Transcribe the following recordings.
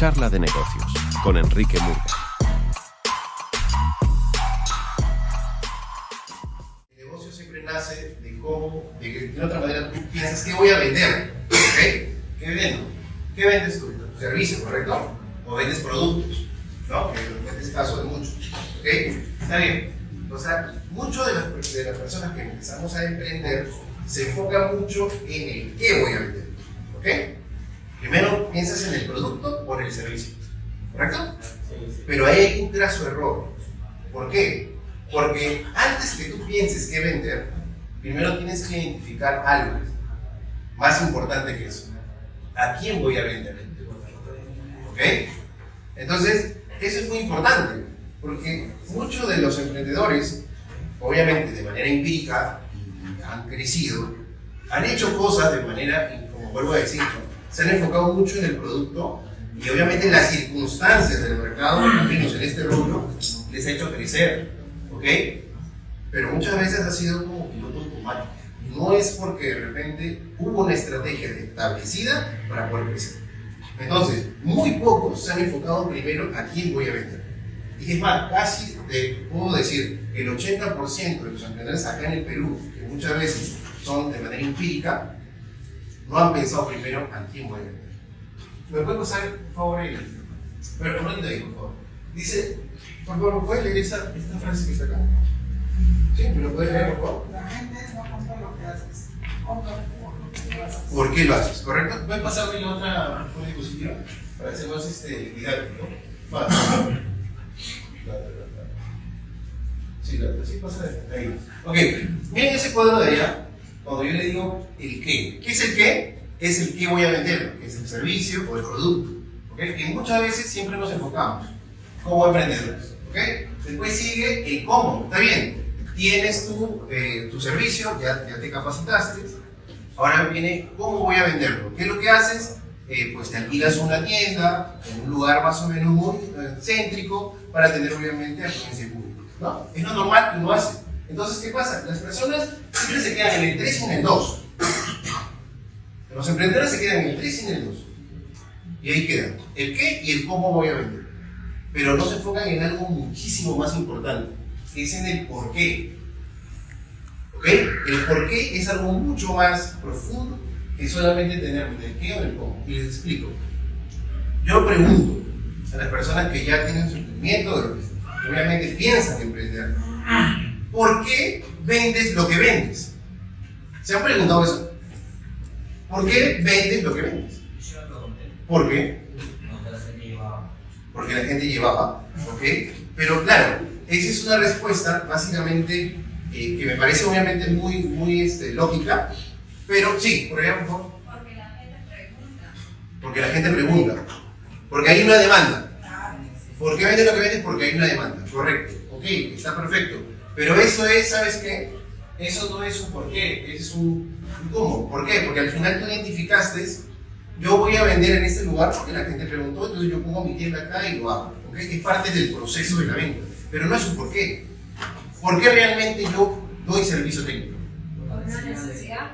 Charla de negocios con Enrique Murga. El negocio siempre nace de cómo, de que de otra manera tú piensas qué voy a vender, ¿ok? ¿Qué vendo? ¿Qué vendes tú? Tu servicio, ¿correcto? O vendes productos, ¿no? En este caso de muchos, ¿ok? Está bien. O sea, mucho de las personas que empezamos a emprender se enfoca mucho en el qué voy a vender, ¿ok? Primero piensas en el producto o en el servicio, ¿correcto? Pero ahí hay un graso error. ¿Por qué? Porque antes que tú pienses qué vender, primero tienes que identificar algo más importante que eso. ¿A quién voy a vender? ¿Ok? Entonces, eso es muy importante, porque muchos de los emprendedores, obviamente de manera empírica, han crecido, han hecho cosas de manera, como vuelvo a decir, se han enfocado mucho en el producto y obviamente las circunstancias del mercado, al menos en este rubro, les ha hecho crecer, ¿ok? Pero muchas veces ha sido como piloto automático. No es porque de repente hubo una estrategia establecida para poder crecer. Entonces, muy pocos se han enfocado primero a quién voy a vender. Y es más, casi puedo decir que el 80% de los emprendedores acá en el Perú, que muchas veces son de manera empírica, no han pensado primero a quién voy a vender. ¿Me puede pasar, por favor, pero un ratito ahí, por favor? Dice, por favor, ¿puedes leer esta frase que está acá? ¿Sí? ¿Me lo puedes leer, por favor? La gente no compra lo que haces, compra por lo que haces. ¿Por qué lo haces? ¿Correcto? ¿Puedes pasarme la otra diapositiva? Para hacer más didáctico. Va. Sí, pasa ahí. Ok, miren ese cuadro de allá, cuando yo le digo el qué. ¿Qué es el qué? Es el qué voy a vender, que es el servicio o el producto. ¿Okay? Que muchas veces siempre nos enfocamos como emprendedores. ¿Okay? Después sigue el cómo. Está bien, tienes tu servicio, ya te capacitaste. Ahora viene cómo voy a venderlo. ¿Qué es lo que haces? Pues te alquilas una tienda en un lugar más o menos muy céntrico para tener obviamente afluencia pública, ¿no? Es lo normal que uno hace. Entonces, ¿qué pasa? Las personas siempre se quedan en el 3 y en el 2. Los emprendedores se quedan en el 3 y en el 2. Y ahí quedan el qué y el cómo voy a vender. Pero no se enfocan en algo muchísimo más importante, que es en el por qué. ¿Ok? El por qué es algo mucho más profundo que solamente tener el qué o el cómo. Y les explico. Yo pregunto a las personas que ya tienen su emprendimiento, que obviamente piensan emprender, ¿por qué vendes lo que vendes? ¿Se han preguntado eso? ¿Por qué vendes lo que vendes? ¿Por qué? Porque la gente llevaba, ¿ok? Pero claro, esa es una respuesta básicamente que me parece obviamente muy lógica, pero sí, por allá, por favor. Porque la gente pregunta. Porque la gente pregunta. Porque hay una demanda. ¿Por qué vendes lo que vendes? Porque hay una demanda. Correcto. Ok, está perfecto. Pero eso es, ¿sabes qué? Eso no es un por qué, es un cómo. ¿Por qué? Porque al final tú identificaste, yo voy a vender en este lugar porque la gente preguntó, entonces yo pongo mi tienda acá y lo hago. ¿Okay? Es parte del proceso de la venta. Pero no es un por qué. ¿Por qué realmente yo doy servicio técnico? Por una necesidad.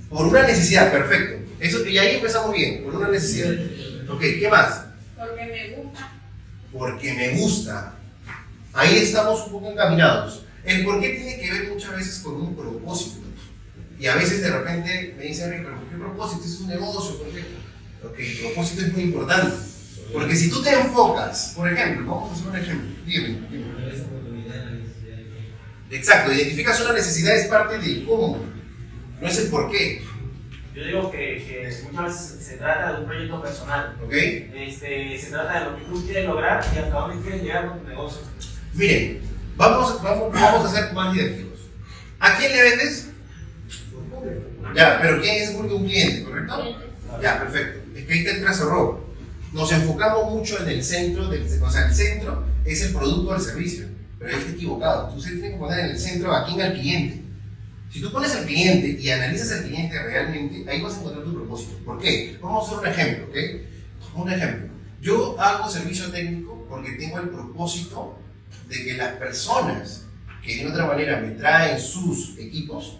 Por una necesidad, perfecto. Eso, y ahí empezamos bien, por una necesidad. Ok, ¿qué más? Porque me gusta. Porque me gusta. Ahí estamos un poco encaminados. El por qué tiene que ver muchas veces con un propósito. Y a veces de repente me dicen, pero ¿por qué propósito? Es un negocio, ¿por qué? Ok, el propósito es muy importante. Porque si tú te enfocas, por ejemplo, vamos a hacer un ejemplo. Dígame. Exacto, identificas una necesidad, es parte del cómo, no es el por qué. Yo digo que muchas veces se trata de un proyecto personal. ¿Ok? Se trata de lo que tú quieres lograr y hasta dónde quieres llegar con tu negocio. Miren, vamos a ser más didácticos. ¿A quién le vendes? Ya, pero ¿quién es un cliente, correcto? Ya, perfecto. Es que ahí está el trazo error. Nos enfocamos mucho en el centro, o sea, el centro es el producto o el servicio, pero ahí está equivocado. Tú se tienes que poner en el centro a quién, al cliente. Si tú pones al cliente y analizas al cliente realmente, ahí vas a encontrar tu propósito. ¿Por qué? Vamos a hacer un ejemplo, ¿ok? Un ejemplo. Yo hago servicio técnico porque tengo el propósito de que las personas que de otra manera me traen sus equipos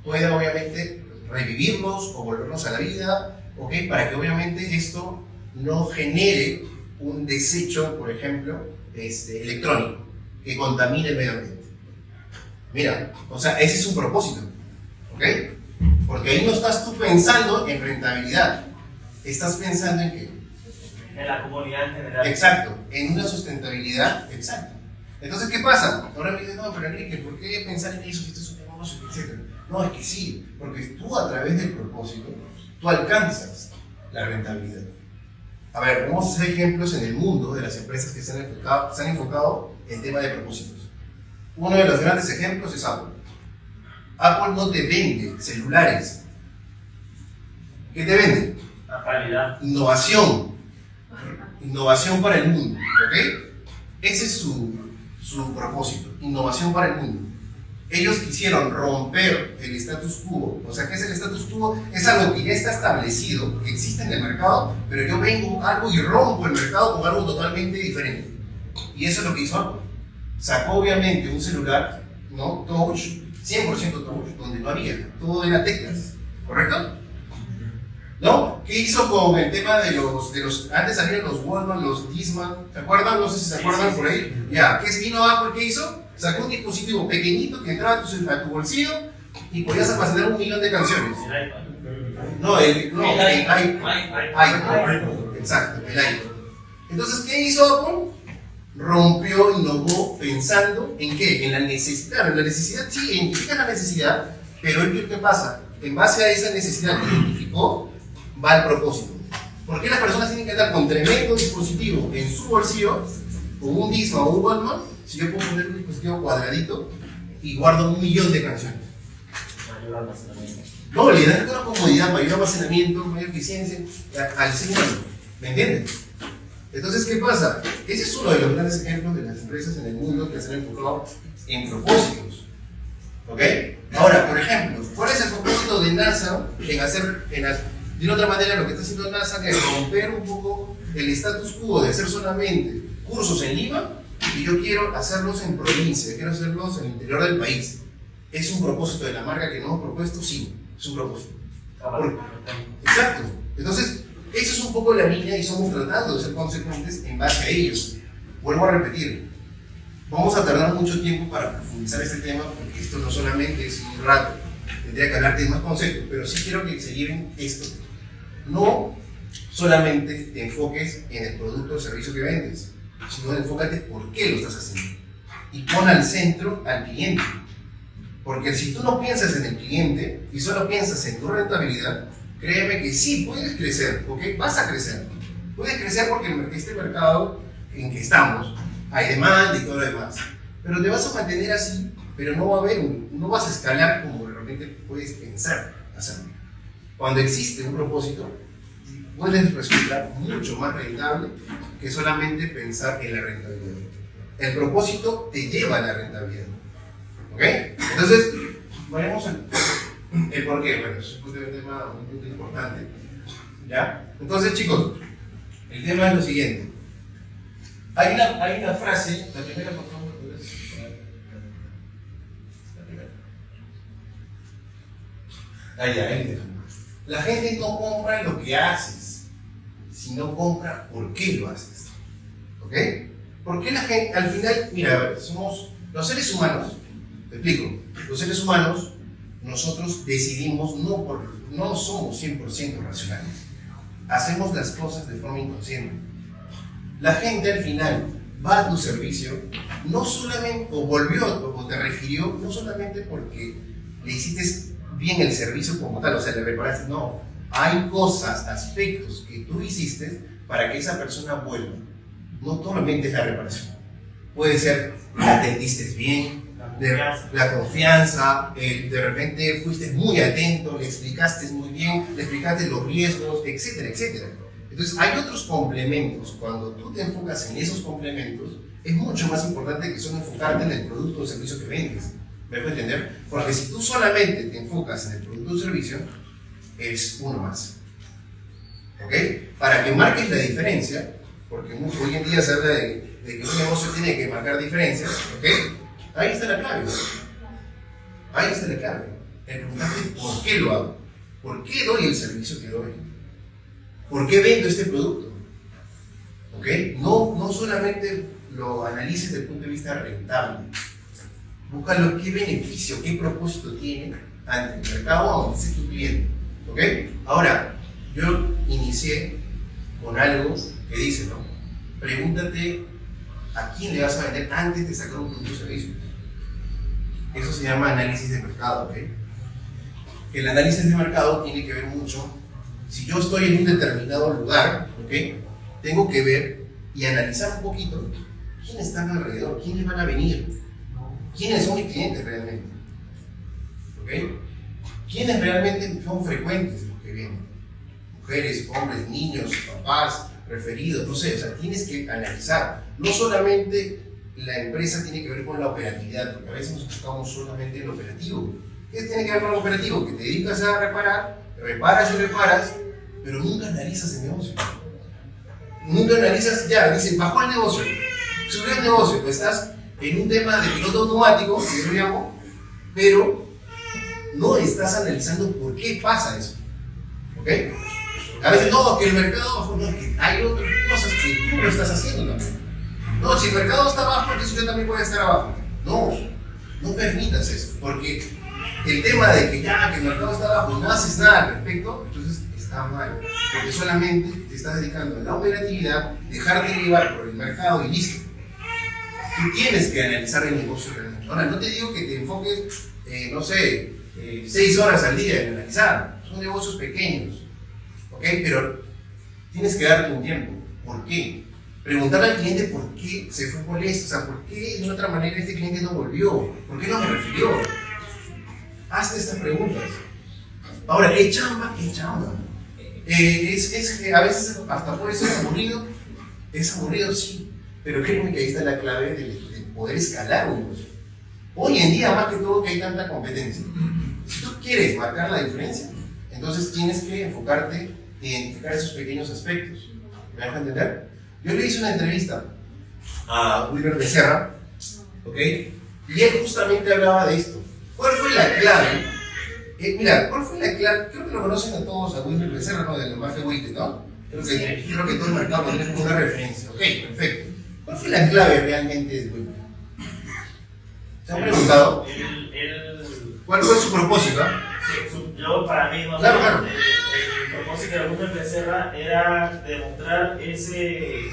puedan obviamente revivirlos o volverlos a la vida, ¿ok? Para que obviamente esto no genere un desecho, por ejemplo, electrónico, que contamine el medio ambiente. Mira, o sea, ese es un propósito, ¿ok? Porque ahí no estás tú pensando en rentabilidad, estás pensando en qué. En la comunidad en general. Exacto, en una sustentabilidad, exacto. Entonces, ¿qué pasa? Ahora me dicen, no, pero Enrique, ¿por qué pensar en eso si esto es un negocio, etcétera? No, es que sí, porque tú a través del propósito, tú alcanzas la rentabilidad. A ver, vamos a hacer ejemplos en el mundo de las empresas que se han enfocado en tema de propósitos. Uno de los grandes ejemplos es Apple. Apple no te vende celulares. ¿Qué te vende? La calidad. Innovación. Innovación para el mundo, ¿ok? Ese es su propósito, innovación para el mundo. Ellos quisieron romper el status quo. O sea, ¿qué es el status quo? Es algo que ya está establecido, que existe en el mercado, pero yo vengo algo y rompo el mercado con algo totalmente diferente. Y eso es lo que hizo Apple. Sacó obviamente un celular, ¿no? Touch, 100% touch, donde no había, todo era teclas, ¿correcto? ¿No? ¿Qué hizo con el tema de los antes salían los Wallman, los Discman, ¿se acuerdan? No sé si se acuerdan por ahí. Ya, ¿qué vino Apple? ¿Qué hizo? Sacó un dispositivo pequeñito que entraba a tu bolsillo y podías almacenar 1 millón de canciones. El iPad. No, el iPod. iPod. Exacto, el iPod. Entonces, ¿qué hizo Apple? Rompió, innovó, pensando en qué, en la necesidad. En la necesidad, sí, identifica la necesidad, pero ¿qué pasa? En base a esa necesidad que identificó, va al propósito. ¿Por qué las personas tienen que andar con tremendo dispositivo en su bolsillo, con un Discman o un Walkman, si yo puedo poner un dispositivo cuadradito y guardo 1 millón de canciones? Mayor almacenamiento. No, le da una comodidad, mayor almacenamiento, mayor eficiencia al ser humano. ¿Me entiendes? Entonces, ¿qué pasa? Ese es uno de los grandes ejemplos de las empresas en el mundo que se han enfocado en propósitos. ¿Ok? Ahora, por ejemplo, ¿cuál es el propósito de NASA de otra manera, lo que está haciendo NASA es romper un poco el status quo de hacer solamente cursos en Lima y yo quiero hacerlos en provincia, quiero hacerlos en el interior del país? ¿Es un propósito de la marca que nos hemos propuesto? Sí, es un propósito. Exacto. Entonces, eso es un poco la línea y estamos tratando de ser consecuentes en base a ellos. Vuelvo a repetir, vamos a tardar mucho tiempo para profundizar este tema porque esto no solamente es un rato, tendría que hablar de más conceptos, pero sí quiero que se lleven esto. No solamente te enfoques en el producto o servicio que vendes, sino enfócate por qué lo estás haciendo y pon al centro al cliente. Porque si tú no piensas en el cliente y solo piensas en tu rentabilidad, créeme que sí, puedes crecer, ¿ok? Vas a crecer. Puedes crecer porque en este mercado en que estamos hay demanda y todo lo demás. Pero te vas a mantener así, pero no vas a escalar como de repente puedes pensar hacerlo. Cuando existe un propósito, puedes resultar mucho más rentable que solamente pensar en la rentabilidad. El propósito te lleva a la rentabilidad. ¿Ok? Entonces, veremos el por qué. Bueno, eso es un punto importante. ¿Ya? Entonces, chicos, el tema es lo siguiente. Hay una frase, la primera, por favor. La primera. Ahí. La gente no compra lo que haces, sino compra por qué lo haces. ¿Ok? Porque la gente, al final, mira, a ver, somos los seres humanos, te explico, los seres humanos, nosotros decidimos, no somos 100% racionales, hacemos las cosas de forma inconsciente. La gente al final va a tu servicio, no solamente, o te refirió, no solamente porque le hiciste bien el servicio como tal, o sea, le reparaste, no. Hay cosas, aspectos que tú hiciste para que esa persona vuelva. No solamente es la reparación. Puede ser, le atendiste bien, la confianza, de repente fuiste muy atento, le explicaste muy bien, le explicaste los riesgos, etcétera, etcétera. Entonces, hay otros complementos. Cuando tú te enfocas en esos complementos, es mucho más importante que solo enfocarte en el producto o servicio que vendes. ¿Me puedo entender? Porque si tú solamente te enfocas en el producto o servicio, es uno más. ¿Ok? Para que marques la diferencia, porque hoy en día se habla de que un negocio tiene que marcar diferencias, ¿ok? Ahí está la clave. Ahí está la clave. El preguntarte por qué lo hago, por qué doy el servicio que doy, por qué vendo este producto. ¿Ok? No solamente lo analices desde el punto de vista rentable. Búscalo qué beneficio, qué propósito tiene ante el mercado o ante tu cliente. ¿Ok? Ahora, yo inicié con algo que dice, ¿no? Pregúntate a quién le vas a vender antes de sacar un producto o servicio. Eso se llama análisis de mercado, ¿ok? El análisis de mercado tiene que ver mucho. Si yo estoy en un determinado lugar, ¿ok? Tengo que ver y analizar un poquito quiénes están alrededor, quiénes van a venir, quiénes son mis clientes realmente, ¿ok? Quiénes realmente son frecuentes los que vienen, mujeres, hombres, niños, papás, referidos, no sé, o sea, tienes que analizar. No solamente la empresa tiene que ver con la operatividad, porque a veces nos enfocamos solamente en lo operativo. ¿Qué tiene que ver con lo operativo? Que te dedicas a reparar, reparas y reparas, pero nunca analizas el negocio. Nunca analizas, ya, dices, bajó el negocio, subió el negocio, pues estás en un tema de piloto automático, que yo llamo, pero no estás analizando por qué pasa eso. ¿Ok? A veces no, que el mercado bajó, no, es que hay otras cosas que tú lo estás haciendo también. No, si el mercado está abajo, entonces yo también puedo estar abajo. No, no permitas eso, porque el tema de que ya que el mercado está abajo y no haces nada al respecto, entonces está mal, porque solamente te estás dedicando a la operatividad, dejarte llevar por el mercado y listo. Tú tienes que analizar el negocio realmente. Ahora, no te digo que te enfoques, no sé, 6 horas al día en analizar, son negocios pequeños, ¿ok? Pero tienes que darte un tiempo. ¿Por qué? Preguntarle al cliente por qué se fue molesto, o sea, por qué de otra manera este cliente no volvió, por qué no me refirió. Hazte estas preguntas. Ahora, ¿qué chamba? ¿Qué chamba? A veces hasta puede ser aburrido. Es aburrido, sí, pero créeme que ahí está la clave de poder escalar un negocio. Hoy en día, más que todo, que hay tanta competencia. Si tú quieres marcar la diferencia, entonces tienes que enfocarte en identificar esos pequeños aspectos. ¿Me dejas entender? Yo le hice una entrevista a Wilmer Becerra, ¿ok? Y él justamente hablaba de esto. ¿Cuál fue la clave? Mira, ¿cuál fue la clave? Creo que lo conocen a todos, a Wilmer Becerra, ¿no? Del Mafia Wicked, ¿no? Creo que todo el mercado lo tiene como una referencia. Ok, perfecto. ¿Cuál fue la clave realmente de Wilmer? ¿Se han preguntado? ¿Cuál fue su propósito? Sí, yo para mí, Claro. El propósito de Wilmer Becerra era demostrar ese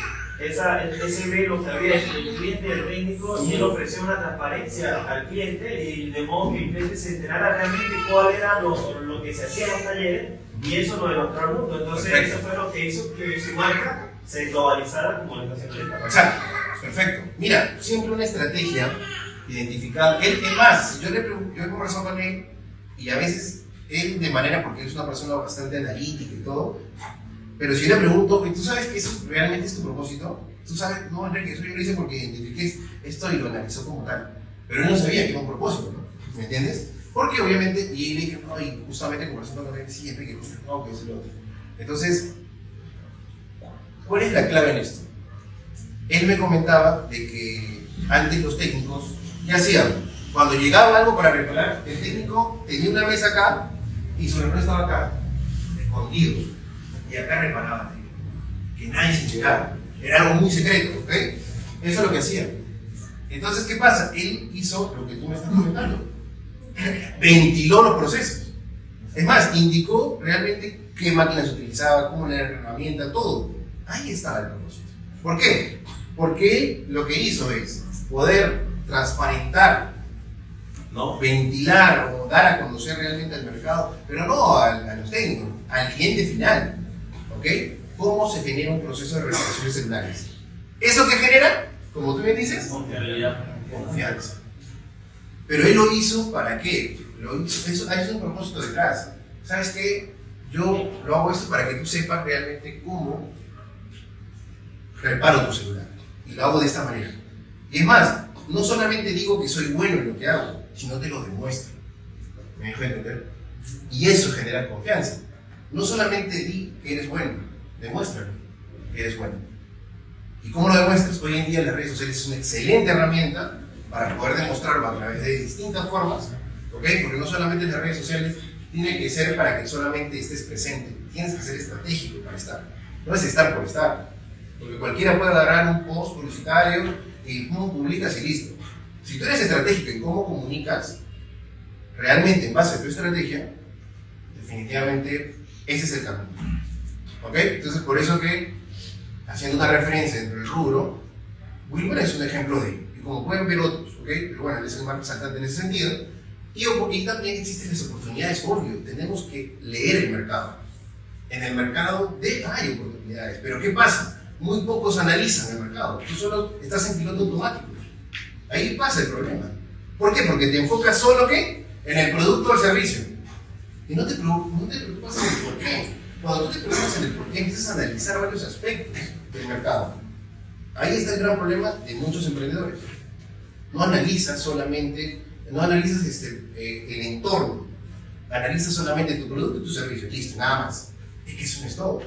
velo que había entre el cliente y el técnico, y él ofreció una transparencia al cliente, y de modo que el cliente se enterara realmente cuál era lo que se hacía en los talleres, y eso lo demostró al mundo. Entonces, perfecto. Eso fue lo que hizo que su marca se globalizara como comunicacionalista. Exacto, perfecto. Mira, siempre una estrategia identificada. Es más, yo he conversado con él, y a veces él de manera, porque él es una persona bastante analítica y todo, pero si yo le pregunto, ¿tú sabes que eso realmente es tu propósito? ¿Tú sabes? No, Enrique, eso yo lo hice porque identifiqué esto y lo analizó como tal. Pero él no sabía que era un propósito, ¿no? ¿Me entiendes? Porque obviamente, y le dije, no, y justamente conversando con él, sí, Enrique, no, que es lo otro. Entonces, ¿cuál es la clave en esto? Él me comentaba de que antes los técnicos, ¿qué hacían? Cuando llegaba algo para reparar, el técnico tenía una mesa acá y su reparador estaba acá, escondido. Y acá reparaban, que nadie se enterara. Era algo muy secreto, ¿ok? Eso es lo que hacía. Entonces, ¿qué pasa? Él hizo lo que tú me estás comentando. Ventiló los procesos. Es más, indicó realmente qué máquinas utilizaba, cómo era la herramienta, todo. Ahí estaba el propósito. ¿Por qué? Porque él lo que hizo es poder transparentar, ¿no? Ventilar o dar a conocer realmente al mercado, pero no a los técnicos, al cliente final. ¿Ok? ¿Cómo se genera un proceso de reparaciones celulares? ¿Eso qué genera? Como tú me dices, confianza. Pero él lo hizo ¿para qué? Hay un propósito detrás. ¿Sabes qué? Yo lo hago esto para que tú sepas realmente cómo reparo tu celular. Y lo hago de esta manera. Y es más, no solamente digo que soy bueno en lo que hago, sino te lo demuestro. ¿Me dejo entender? Y eso genera confianza. No solamente di que eres bueno, demuéstralo que eres bueno. ¿Y cómo lo demuestras? Hoy en día las redes sociales es una excelente herramienta para poder demostrarlo a través de distintas formas, ¿ok? Porque no solamente las redes sociales tienen que ser para que solamente estés presente, tienes que ser estratégico para estar. No es estar por estar, Porque cualquiera puede agarrar un post publicitario y publicas y listo. Si tú eres estratégico en cómo comunicas, realmente en base a tu estrategia, definitivamente ese es el camino. ¿Ok? Entonces, por eso que, haciendo una referencia entre el rubro, Wilmer es un ejemplo de ello. Y como pueden ver otros, ¿ok? Pero bueno, él es el más resaltante en ese sentido. Y también existen las oportunidades, obvio. Tenemos que leer el mercado. En el mercado hay oportunidades. Pero ¿qué pasa? Muy pocos analizan el mercado. Tú solo estás en piloto automático. Ahí pasa el problema. ¿Por qué? Porque te enfocas solo ¿qué? En el producto o el servicio. Y no te preocupas en el por qué. Cuando tú te preocupas en el por qué, empiezas a analizar varios aspectos del mercado. Ahí está el gran problema de muchos emprendedores. No analizas solamente, no analizas el entorno. Analizas solamente tu producto y tu servicio. Listo, nada más. Es que eso no es todo.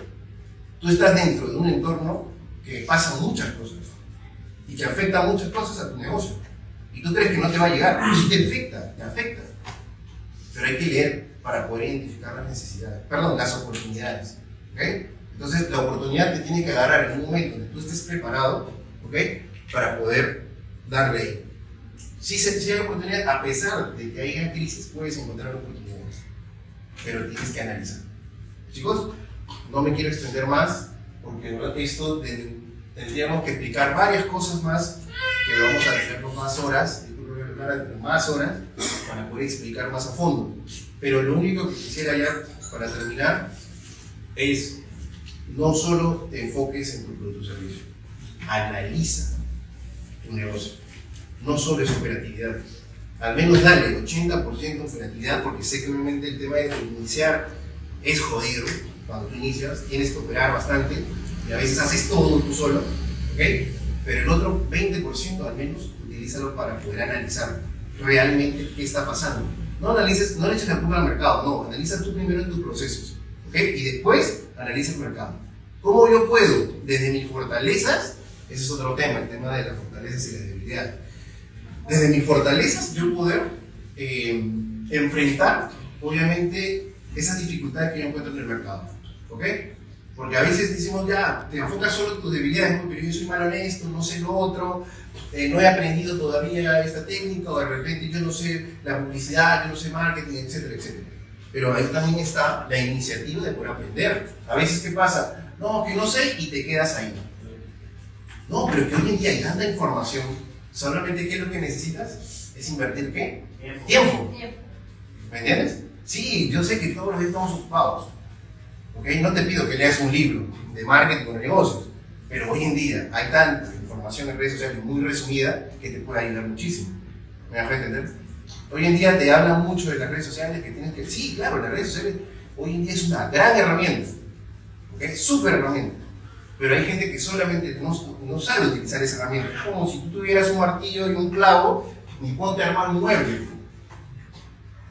Tú estás dentro de un entorno que pasa muchas cosas y que afecta muchas cosas a tu negocio. Y tú crees que no te va a llegar, pero sí te afecta. Pero hay que leer para poder identificar las necesidades, las oportunidades. ¿Okay? Entonces, la oportunidad te tiene que agarrar en un momento donde tú estés preparado, ¿okay? Para poder darle ahí. Si hay oportunidad, a pesar de que haya crisis, puedes encontrar oportunidades, pero tienes que analizar. Chicos, no me quiero extender más, porque esto tendríamos que explicar varias cosas más, que vamos a hacerlo más horas, para poder explicar más a fondo. Pero lo único que quisiera ya, para terminar, es no solo te enfoques en tu producto o servicio, analiza tu negocio. No solo es operatividad. Al menos dale 80% operatividad, porque sé que obviamente el tema de iniciar es jodido. Cuando tú inicias tienes que operar bastante y a veces haces todo tú solo, ¿ok? Pero el otro 20% al menos utilízalo para poder analizar realmente qué está pasando. No le eches la culpa al mercado, no, analiza tú primero en tus procesos, ¿ok? Y después analiza el mercado. ¿Cómo yo puedo, desde mis fortalezas? Ese es otro tema, el tema de las fortalezas y las debilidades. Desde mis fortalezas yo poder enfrentar, obviamente, esas dificultades que yo encuentro en el mercado, ¿ok? Porque a veces decimos, ya, te enfocas solo en tus debilidades, pero yo soy mal honesto, no sé lo otro, no he aprendido todavía esta técnica, o de repente yo no sé la publicidad, yo no sé marketing, etcétera, etcétera. Pero ahí también está la iniciativa de poder aprender. A veces, ¿qué pasa? No, que no sé, y te quedas ahí. No, pero que hoy en día hay tanta información, solamente ¿qué es lo que necesitas? Es invertir ¿qué? Tiempo. ¿Me entiendes? Sí, yo sé que todos los días estamos ocupados. ¿Okay? No te pido que leas un libro de marketing o de negocios, pero hoy en día hay tanta información en redes sociales muy resumida que te puede ayudar muchísimo. ¿Me dejas entender? Hoy en día te hablan mucho de las redes sociales que tienes que... Sí, claro, las redes sociales hoy en día es una gran herramienta, ¿okay? Súper herramienta, pero hay gente que solamente no sabe utilizar esa herramienta. Es como si tú tuvieras un martillo y un clavo y ponte a armar un mueble.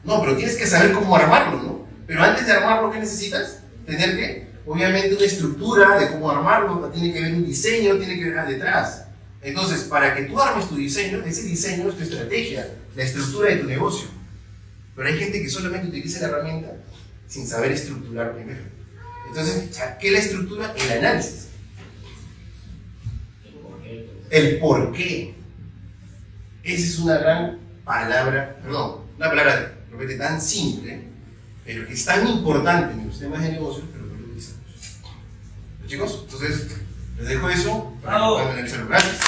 No, pero tienes que saber cómo armarlo, ¿no? Pero antes de armarlo, ¿qué necesitas? Tener que, obviamente, una estructura de cómo armarlo, tiene que haber un diseño, tiene que haber detrás. Entonces, para que tú armes tu diseño, ese diseño es tu estrategia, la estructura de tu negocio. Pero hay gente que solamente utiliza la herramienta sin saber estructurar primero. Entonces, ¿qué es la estructura? El análisis. El por qué. Esa es una gran palabra, una palabra realmente tan simple, pero que es tan importante en los temas de negocios, pero no lo utilizamos. ¿Chicos? Entonces, les dejo eso para que puedan analizarlo. Gracias.